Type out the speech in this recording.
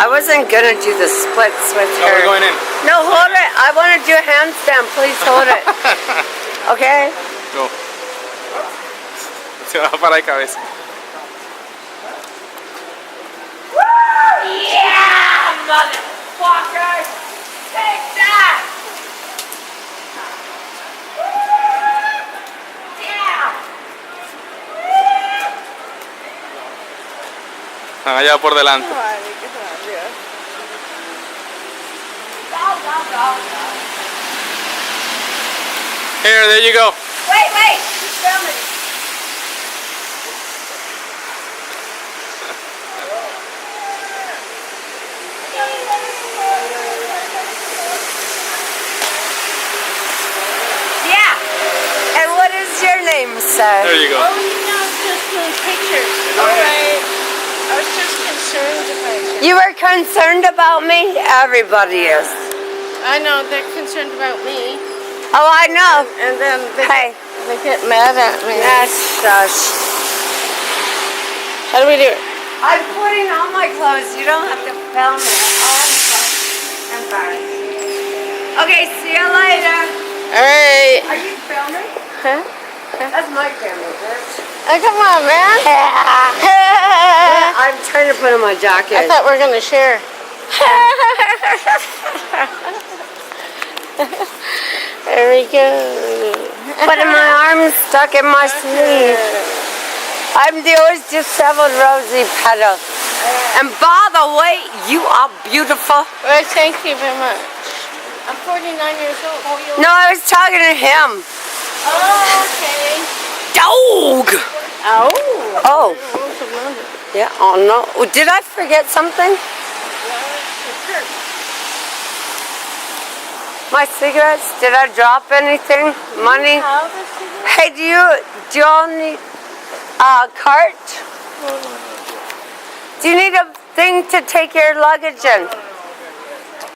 I wasn't gonna do the splits with No, her. we're going in. No, hold it. I want to do a handstand. Please hold it. Okay? Go. Se va a parar de cabeza. Yeah, motherfucker! Take that! Yeah! Están allá por delante. Go, go, go, go. Here, there you go. Wait, she's filming. Yeah. And what is your name, sir? There you go. Oh, you know, just doing pictures. Alright. I was just concerned about you. You were concerned about me? Everybody is. I know, they're concerned about me. Oh, I know. And then Hey. they get mad at me. Shush. How do we do it? I'm putting on my clothes. You don't have to film it. Oh, I'm so embarrassed. Okay, see you later. Alright. Are you filming? Huh? That's my camera, bitch. Oh, come on, man. I'm trying to put on my jacket. I thought we were going to share. There we go. Putting my arms stuck in my sleeve. I'm the always disheveled Rosie Petal. And by the way, you are beautiful. Well, thank you very much. I'm 49 years old. No, I was talking to him. Oh, okay. Dog! Oh. Oh. Yeah, oh no. Did I forget something? My cigarettes? Did I drop anything? Money? Hey, do you all need a cart? Do you need a thing to take your luggage in?